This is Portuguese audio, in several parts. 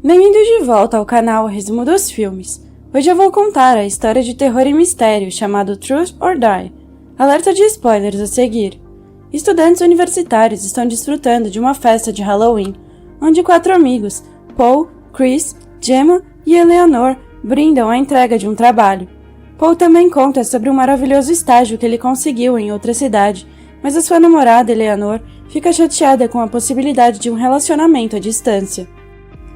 Bem-vindos de volta ao canal Resumo dos Filmes. Hoje eu vou contar a história de terror e mistério chamado Truth or Die. Alerta de spoilers a seguir. Estudantes universitários estão desfrutando de uma festa de Halloween, onde 4 amigos, Paul, Chris, Gemma e Eleanor, brindam a entrega de um trabalho. Paul também conta sobre um maravilhoso estágio que ele conseguiu em outra cidade, mas a sua namorada, Eleanor, fica chateada com a possibilidade de um relacionamento à distância.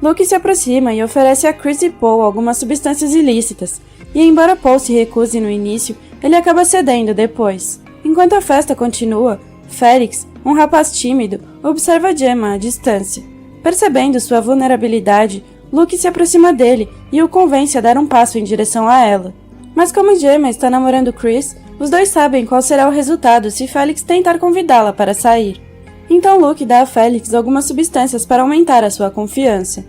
Luke se aproxima e oferece a Chris e Paul algumas substâncias ilícitas, e embora Paul se recuse no início, ele acaba cedendo depois. Enquanto a festa continua, Felix, um rapaz tímido, observa Gemma à distância. Percebendo sua vulnerabilidade, Luke se aproxima dele e o convence a dar um passo em direção a ela. Mas como Gemma está namorando Chris, os dois sabem qual será o resultado se Felix tentar convidá-la para sair. Então Luke dá a Felix algumas substâncias para aumentar a sua confiança.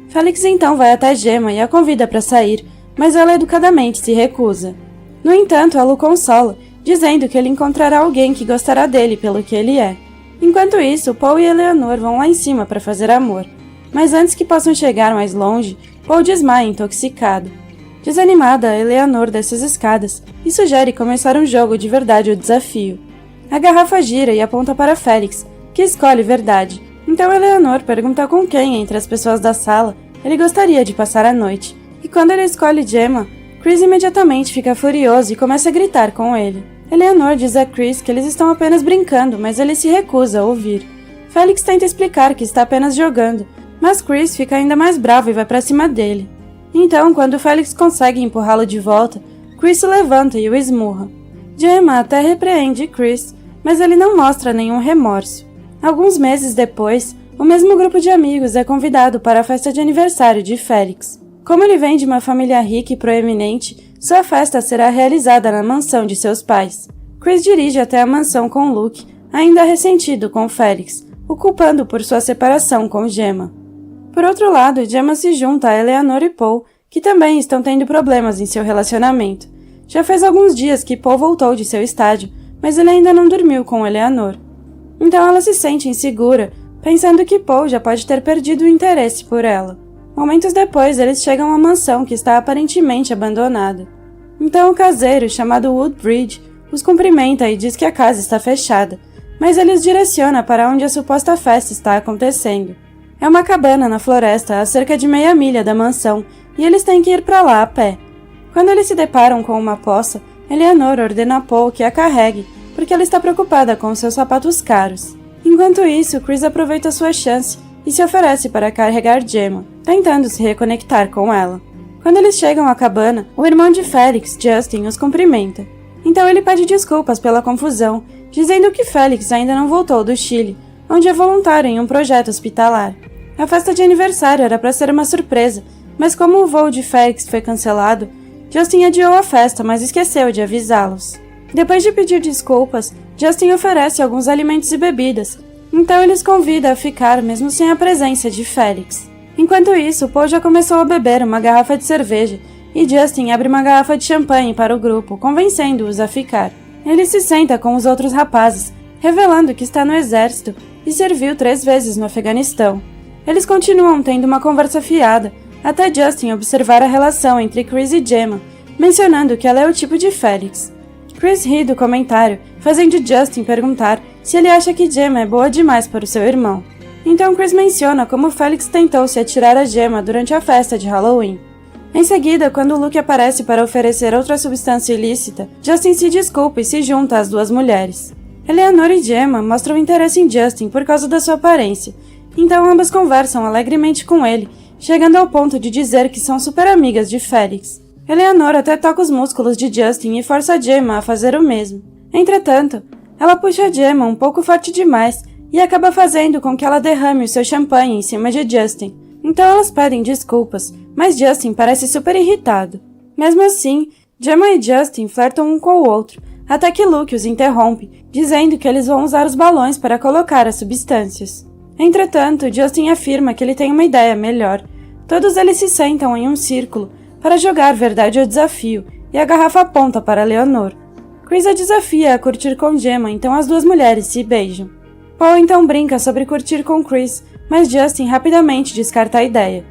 Felix então vai até Gemma e a convida para sair, mas ela educadamente se recusa. No entanto, ela o consola, dizendo que ele encontrará alguém que gostará dele pelo que ele é. Enquanto isso, Paul e Eleanor vão lá em cima para fazer amor, mas antes que possam chegar mais longe, Paul desmaia intoxicado. Desanimada, Eleanor desce as escadas e sugere começar um jogo de verdade ou desafio. A garrafa gira e aponta para Felix, que escolhe verdade. Então Eleanor pergunta com quem, entre as pessoas da sala, ele gostaria de passar a noite. E quando ele escolhe Gemma, Chris imediatamente fica furioso e começa a gritar com ele. Eleanor diz a Chris que eles estão apenas brincando, mas ele se recusa a ouvir. Felix tenta explicar que está apenas jogando, mas Chris fica ainda mais bravo e vai para cima dele. Então, quando Felix consegue empurrá-lo de volta, Chris se levanta e o esmurra. Gemma até repreende Chris, mas ele não mostra nenhum remorso. Alguns meses depois, o mesmo grupo de amigos é convidado para a festa de aniversário de Felix. Como ele vem de uma família rica e proeminente, sua festa será realizada na mansão de seus pais. Chris dirige até a mansão com Luke, ainda ressentido com Felix, o culpando por sua separação com Gemma. Por outro lado, Gemma se junta a Eleanor e Paul, que também estão tendo problemas em seu relacionamento. Já faz alguns dias que Paul voltou de seu estágio, mas ele ainda não dormiu com Eleanor. Então ela se sente insegura, pensando que Paul já pode ter perdido o interesse por ela. Momentos depois, eles chegam à mansão que está aparentemente abandonada. Então o caseiro, chamado Woodbridge, os cumprimenta e diz que a casa está fechada, mas ele os direciona para onde a suposta festa está acontecendo. É uma cabana na floresta a cerca de meia milha da mansão, e eles têm que ir para lá a pé. Quando eles se deparam com uma poça, Eleanor ordena a Paul que a carregue, porque ela está preocupada com seus sapatos caros. Enquanto isso, Chris aproveita sua chance e se oferece para carregar Gemma, tentando se reconectar com ela. Quando eles chegam à cabana, o irmão de Felix, Justin, os cumprimenta. Então ele pede desculpas pela confusão, dizendo que Felix ainda não voltou do Chile, onde é voluntário em um projeto hospitalar. A festa de aniversário era para ser uma surpresa, mas como o voo de Felix foi cancelado, Justin adiou a festa, mas esqueceu de avisá-los. Depois de pedir desculpas, Justin oferece alguns alimentos e bebidas, então ele os convida a ficar mesmo sem a presença de Felix. Enquanto isso, Paul já começou a beber uma garrafa de cerveja e Justin abre uma garrafa de champanhe para o grupo, convencendo-os a ficar. Ele se senta com os outros rapazes, revelando que está no exército e serviu 3 vezes no Afeganistão. Eles continuam tendo uma conversa fiada, até Justin observar a relação entre Chris e Gemma, mencionando que ela é o tipo de Felix. Chris ri do comentário, fazendo Justin perguntar se ele acha que Gemma é boa demais para o seu irmão. Então Chris menciona como Felix tentou se atirar a Gemma durante a festa de Halloween. Em seguida, quando Luke aparece para oferecer outra substância ilícita, Justin se desculpa e se junta às 2 mulheres. Eleanor e Gemma mostram interesse em Justin por causa da sua aparência, então ambas conversam alegremente com ele, chegando ao ponto de dizer que são super amigas de Felix. Eleanor até toca os músculos de Justin e força a Gemma a fazer o mesmo. Entretanto, ela puxa a Gemma um pouco forte demais e acaba fazendo com que ela derrame o seu champanhe em cima de Justin. Então elas pedem desculpas, mas Justin parece super irritado. Mesmo assim, Gemma e Justin flertam um com o outro, até que Luke os interrompe, dizendo que eles vão usar os balões para colocar as substâncias. Entretanto, Justin afirma que ele tem uma ideia melhor. Todos eles se sentam em um círculo para jogar verdade ou desafio, e a garrafa aponta para Leonor. Chris a desafia a curtir com Gemma, então as 2 mulheres se beijam. Paul então brinca sobre curtir com Chris, mas Justin rapidamente descarta a ideia.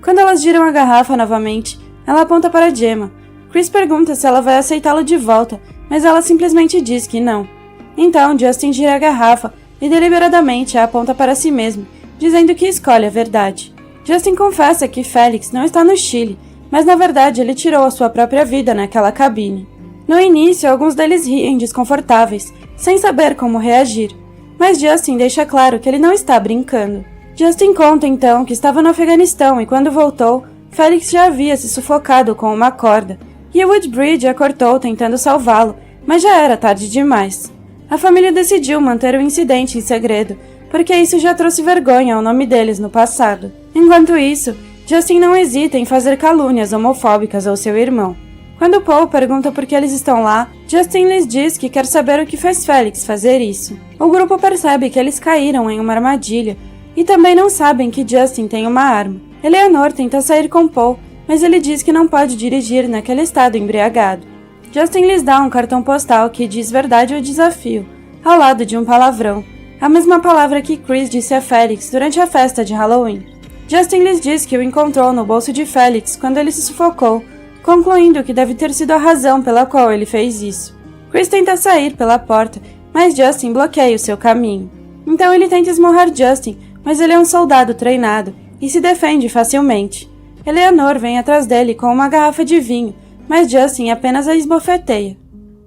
Quando elas giram a garrafa novamente, ela aponta para Gemma. Chris pergunta se ela vai aceitá-lo de volta, mas ela simplesmente diz que não. Então, Justin gira a garrafa e deliberadamente a aponta para si mesmo, dizendo que escolhe a verdade. Justin confessa que Felix não está no Chile, mas na verdade ele tirou a sua própria vida naquela cabine. No início, alguns deles riem desconfortáveis, sem saber como reagir, mas Justin deixa claro que ele não está brincando. Justin conta então que estava no Afeganistão e quando voltou, Felix já havia se sufocado com uma corda, e Woodbridge a cortou tentando salvá-lo, mas já era tarde demais. A família decidiu manter o incidente em segredo, porque isso já trouxe vergonha ao nome deles no passado. Enquanto isso, Justin não hesita em fazer calúnias homofóbicas ao seu irmão. Quando Paul pergunta por que eles estão lá, Justin lhes diz que quer saber o que fez Felix fazer isso. O grupo percebe que eles caíram em uma armadilha e também não sabem que Justin tem uma arma. Eleanor tenta sair com Paul, mas ele diz que não pode dirigir naquele estado embriagado. Justin lhes dá um cartão postal que diz verdade ou desafio, ao lado de um palavrão, a mesma palavra que Chris disse a Felix durante a festa de Halloween. Justin lhes diz que o encontrou no bolso de Felix quando ele se sufocou, concluindo que deve ter sido a razão pela qual ele fez isso. Chris tenta sair pela porta, mas Justin bloqueia o seu caminho. Então ele tenta esmurrar Justin, mas ele é um soldado treinado e se defende facilmente. Eleanor vem atrás dele com uma garrafa de vinho, mas Justin apenas a esbofeteia.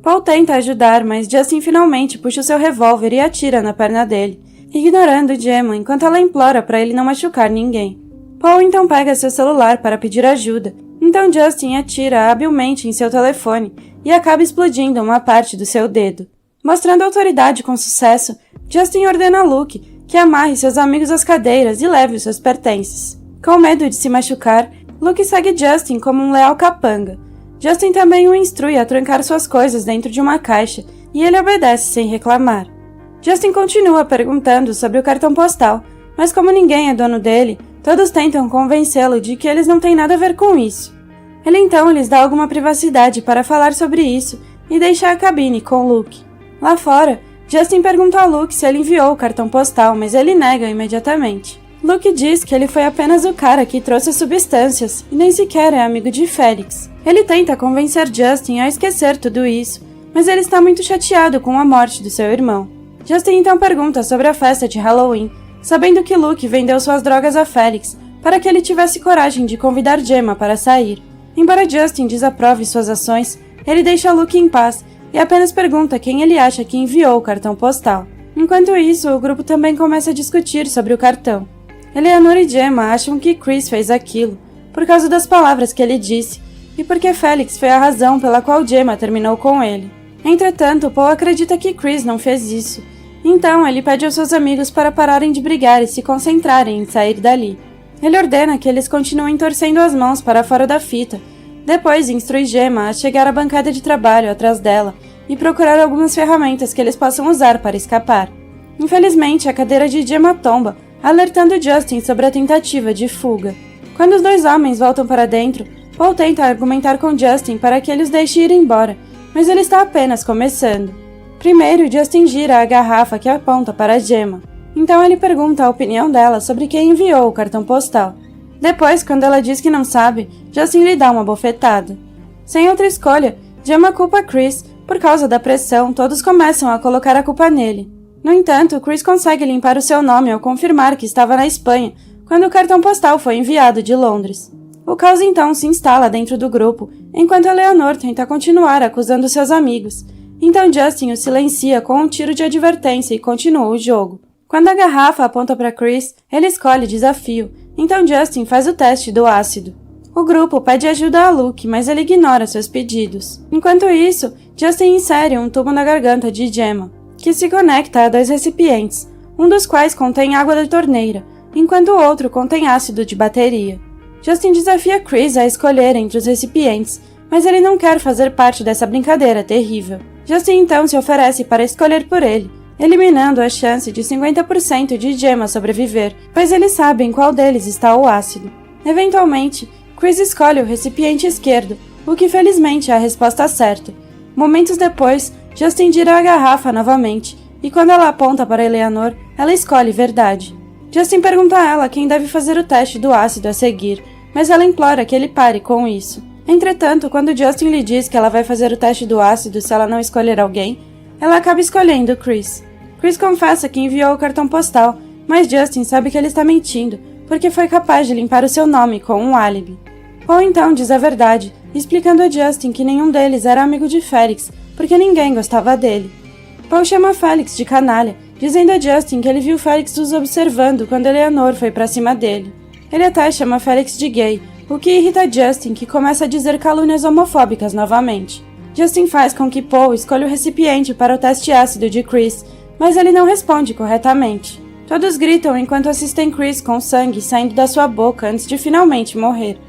Paul tenta ajudar, mas Justin finalmente puxa o seu revólver e atira na perna dele, ignorando Gemma enquanto ela implora para ele não machucar ninguém. Paul então pega seu celular para pedir ajuda, então Justin atira habilmente em seu telefone e acaba explodindo uma parte do seu dedo. Mostrando autoridade com sucesso, Justin ordena a Luke que amarre seus amigos às cadeiras e leve os seus pertences. Com medo de se machucar, Luke segue Justin como um leal capanga. Justin também o instrui a trancar suas coisas dentro de uma caixa e ele obedece sem reclamar. Justin continua perguntando sobre o cartão postal, mas como ninguém é dono dele, todos tentam convencê-lo de que eles não têm nada a ver com isso. Ele então lhes dá alguma privacidade para falar sobre isso e deixa a cabine com Luke. Lá fora, Justin pergunta a Luke se ele enviou o cartão postal, mas ele nega imediatamente. Luke diz que ele foi apenas o cara que trouxe as substâncias e nem sequer é amigo de Felix. Ele tenta convencer Justin a esquecer tudo isso, mas ele está muito chateado com a morte do seu irmão. Justin então pergunta sobre a festa de Halloween, sabendo que Luke vendeu suas drogas a Felix para que ele tivesse coragem de convidar Gemma para sair. Embora Justin desaprove suas ações, ele deixa Luke em paz e apenas pergunta quem ele acha que enviou o cartão postal. Enquanto isso, o grupo também começa a discutir sobre o cartão. Eleanor e Gemma acham que Chris fez aquilo, por causa das palavras que ele disse, e porque Felix foi a razão pela qual Gemma terminou com ele. Entretanto, Paul acredita que Chris não fez isso, então ele pede aos seus amigos para pararem de brigar e se concentrarem em sair dali. Ele ordena que eles continuem torcendo as mãos para fora da fita, depois instrui Gemma a chegar à bancada de trabalho atrás dela e procurar algumas ferramentas que eles possam usar para escapar. Infelizmente, a cadeira de Gemma tomba, alertando Justin sobre a tentativa de fuga. Quando os dois homens voltam para dentro, Paul tenta argumentar com Justin para que ele os deixe ir embora, mas ele está apenas começando. Primeiro, Justin gira a garrafa que aponta para Gemma. Então ele pergunta a opinião dela sobre quem enviou o cartão postal. Depois, quando ela diz que não sabe, Justin lhe dá uma bofetada. Sem outra escolha, Gemma culpa Chris. Por causa da pressão, todos começam a colocar a culpa nele. No entanto, Chris consegue limpar o seu nome ao confirmar que estava na Espanha quando o cartão postal foi enviado de Londres. O caos então se instala dentro do grupo, enquanto Eleanor tenta continuar acusando seus amigos. Então Justin o silencia com um tiro de advertência e continua o jogo. Quando a garrafa aponta para Chris, ele escolhe desafio, então Justin faz o teste do ácido. O grupo pede ajuda a Luke, mas ele ignora seus pedidos. Enquanto isso, Justin insere um tubo na garganta de Gemma, que se conecta a dois recipientes, um dos quais contém água da torneira, enquanto o outro contém ácido de bateria. Justin desafia Chris a escolher entre os recipientes, mas ele não quer fazer parte dessa brincadeira terrível. Justin então se oferece para escolher por ele, eliminando a chance de 50% de Gemma sobreviver, pois eles sabem qual deles está o ácido. Eventualmente, Chris escolhe o recipiente esquerdo, o que felizmente é a resposta certa. Momentos depois, Justin gira a garrafa novamente, e quando ela aponta para Eleanor, ela escolhe verdade. Justin pergunta a ela quem deve fazer o teste do ácido a seguir, mas ela implora que ele pare com isso. Entretanto, quando Justin lhe diz que ela vai fazer o teste do ácido se ela não escolher alguém, ela acaba escolhendo Chris. Chris confessa que enviou o cartão postal, mas Justin sabe que ele está mentindo, porque foi capaz de limpar o seu nome com um álibi. Paul então diz a verdade, explicando a Justin que nenhum deles era amigo de Felix, porque ninguém gostava dele. Paul chama Felix de canalha, dizendo a Justin que ele viu Felix os observando quando Eleanor foi pra cima dele. Ele até chama Felix de gay, o que irrita Justin, que começa a dizer calúnias homofóbicas novamente. Justin faz com que Paul escolha o recipiente para o teste ácido de Chris, mas ele não responde corretamente. Todos gritam enquanto assistem Chris com sangue saindo da sua boca antes de finalmente morrer.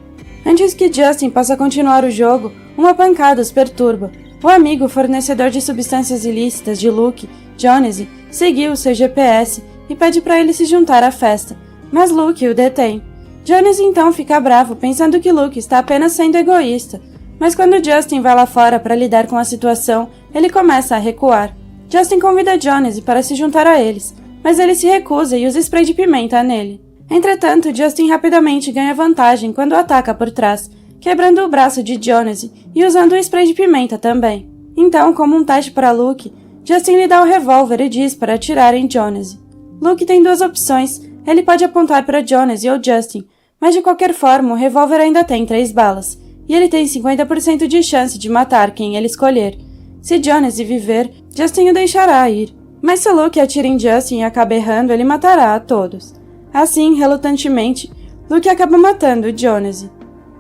Antes que Justin possa continuar o jogo, uma pancada os perturba. O amigo fornecedor de substâncias ilícitas de Luke, Jonesy, seguiu seu GPS e pede para ele se juntar à festa, mas Luke o detém. Jonesy então fica bravo pensando que Luke está apenas sendo egoísta, mas quando Justin vai lá fora para lidar com a situação, ele começa a recuar. Justin convida Jonesy para se juntar a eles, mas ele se recusa e usa spray de pimenta nele. Entretanto, Justin rapidamente ganha vantagem quando ataca por trás, quebrando o braço de Jonesy e usando o spray de pimenta também. Então, como um teste para Luke, Justin lhe dá o revólver e diz para atirar em Jonesy. Luke tem duas opções, ele pode apontar para Jonesy ou Justin, mas de qualquer forma o revólver ainda tem 3 balas, e ele tem 50% de chance de matar quem ele escolher. Se Jonesy viver, Justin o deixará ir, mas se Luke atira em Justin e acaba errando, ele matará a todos. Assim, relutantemente, Luke acaba matando Jonesy.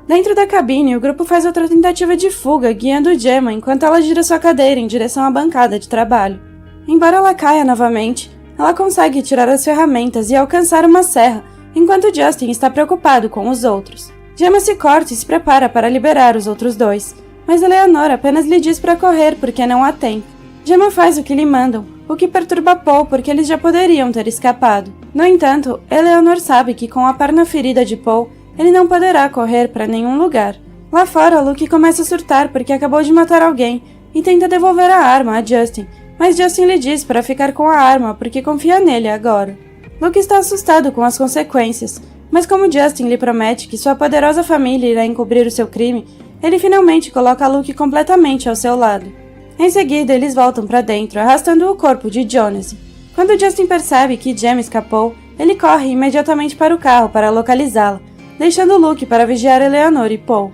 Dentro da cabine, o grupo faz outra tentativa de fuga, guiando Gemma enquanto ela gira sua cadeira em direção à bancada de trabalho. Embora ela caia novamente, ela consegue tirar as ferramentas e alcançar uma serra, enquanto Justin está preocupado com os outros. Gemma se corta e se prepara para liberar os outros dois, mas Eleanor apenas lhe diz para correr porque não há tempo. Gemma faz o que lhe mandam, o que perturba Paul porque eles já poderiam ter escapado. No entanto, Eleanor sabe que com a perna ferida de Paul, ele não poderá correr para nenhum lugar. Lá fora, Luke começa a surtar porque acabou de matar alguém e tenta devolver a arma a Justin, mas Justin lhe diz para ficar com a arma porque confia nele agora. Luke está assustado com as consequências, mas como Justin lhe promete que sua poderosa família irá encobrir o seu crime, ele finalmente coloca Luke completamente ao seu lado. Em seguida, eles voltam para dentro, arrastando o corpo de Jonesy. Quando Justin percebe que Gemma escapou, ele corre imediatamente para o carro para localizá-la, deixando Luke para vigiar Eleanor e Paul.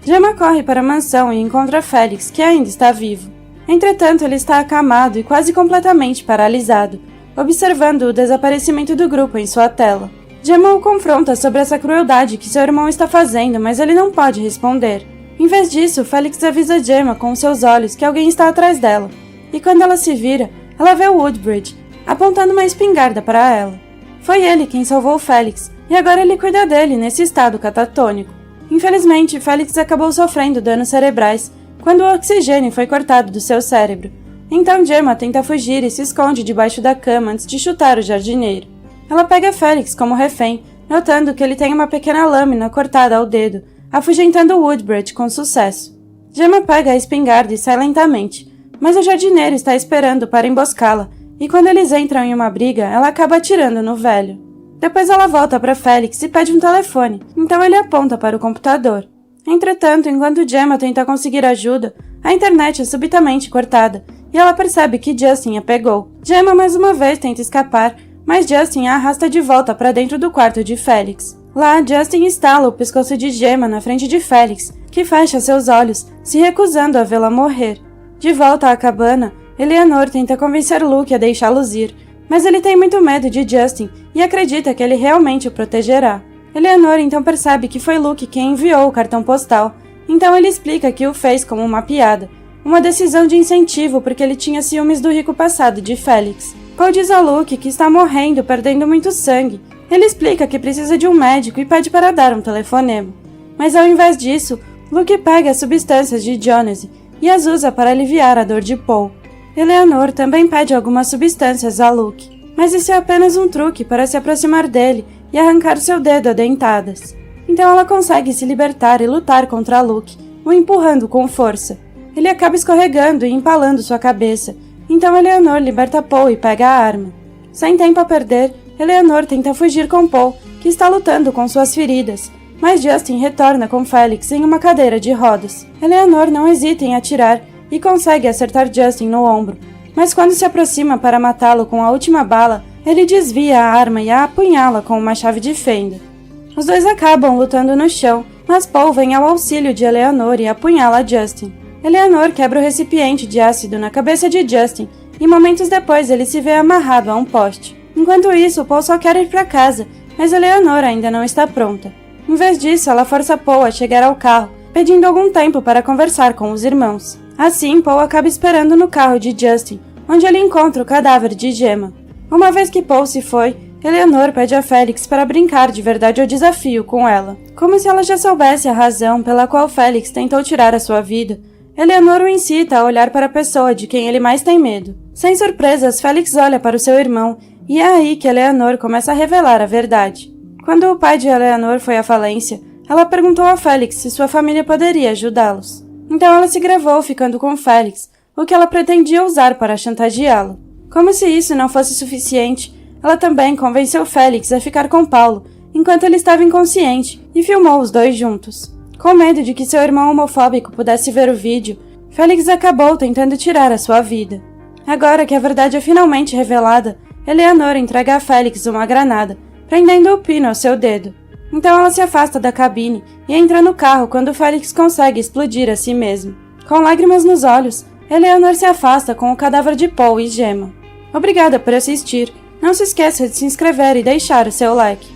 Gemma corre para a mansão e encontra Felix, que ainda está vivo. Entretanto, ele está acamado e quase completamente paralisado, observando o desaparecimento do grupo em sua tela. Gemma o confronta sobre essa crueldade que seu irmão está fazendo, mas ele não pode responder. Em vez disso, Felix avisa Gemma com seus olhos que alguém está atrás dela, e quando ela se vira, ela vê Woodbridge, apontando uma espingarda para ela. Foi ele quem salvou Felix, e agora ele cuida dele nesse estado catatônico. Infelizmente, Felix acabou sofrendo danos cerebrais quando o oxigênio foi cortado do seu cérebro. Então Gemma tenta fugir e se esconde debaixo da cama antes de chutar o jardineiro. Ela pega Felix como refém, notando que ele tem uma pequena lâmina cortada ao dedo, afugentando Woodbridge com sucesso. Gemma pega a espingarda e sai lentamente, mas o jardineiro está esperando para emboscá-la, e quando eles entram em uma briga, ela acaba atirando no velho. Depois ela volta para Felix e pede um telefone, então ele aponta para o computador. Entretanto, enquanto Gemma tenta conseguir ajuda, a internet é subitamente cortada, e ela percebe que Justin a pegou. Gemma mais uma vez tenta escapar, mas Justin a arrasta de volta para dentro do quarto de Felix. Lá, Justin estala o pescoço de Gemma na frente de Felix, que fecha seus olhos, se recusando a vê-la morrer. De volta à cabana, Eleanor tenta convencer Luke a deixá-los ir, mas ele tem muito medo de Justin e acredita que ele realmente o protegerá. Eleanor então percebe que foi Luke quem enviou o cartão postal, então ele explica que o fez como uma piada, uma decisão de incentivo porque ele tinha ciúmes do rico passado de Felix. Paul diz a Luke que está morrendo, perdendo muito sangue. Ele explica que precisa de um médico e pede para dar um telefonema. Mas ao invés disso, Luke pega as substâncias de Jonesy e as usa para aliviar a dor de Paul. Eleanor também pede algumas substâncias a Luke, mas isso é apenas um truque para se aproximar dele e arrancar seu dedo a dentadas. Então ela consegue se libertar e lutar contra Luke, o empurrando com força. Ele acaba escorregando e empalando sua cabeça, então Eleanor liberta Paul e pega a arma. Sem tempo a perder, Eleanor tenta fugir com Paul, que está lutando com suas feridas, mas Justin retorna com Felix em uma cadeira de rodas. Eleanor não hesita em atirar e consegue acertar Justin no ombro, mas quando se aproxima para matá-lo com a última bala, ele desvia a arma e a apunhala com uma chave de fenda. Os dois acabam lutando no chão, mas Paul vem ao auxílio de Eleanor e apunhala Justin. Eleanor quebra o recipiente de ácido na cabeça de Justin e momentos depois ele se vê amarrado a um poste. Enquanto isso, Paul só quer ir para casa, mas Eleanor ainda não está pronta. Em vez disso, ela força Paul a chegar ao carro, pedindo algum tempo para conversar com os irmãos. Assim, Paul acaba esperando no carro de Justin, onde ele encontra o cadáver de Gemma. Uma vez que Paul se foi, Eleanor pede a Felix para brincar de verdade ou desafio com ela. Como se ela já soubesse a razão pela qual Felix tentou tirar a sua vida, Eleanor o incita a olhar para a pessoa de quem ele mais tem medo. Sem surpresas, Felix olha para o seu irmão, e é aí que Eleanor começa a revelar a verdade. Quando o pai de Eleanor foi à falência, ela perguntou a Felix se sua família poderia ajudá-los. Então ela se gravou ficando com Felix, o que ela pretendia usar para chantageá-lo. Como se isso não fosse suficiente, ela também convenceu Felix a ficar com Paulo, enquanto ele estava inconsciente, e filmou os dois juntos. Com medo de que seu irmão homofóbico pudesse ver o vídeo, Felix acabou tentando tirar a sua vida. Agora que a verdade é finalmente revelada, Eleanor entrega a Felix uma granada, prendendo o pino ao seu dedo. Então ela se afasta da cabine e entra no carro quando Felix consegue explodir a si mesmo. Com lágrimas nos olhos, Eleanor se afasta com o cadáver de Paul e Gemma. Obrigada por assistir. Não se esqueça de se inscrever e deixar o seu like.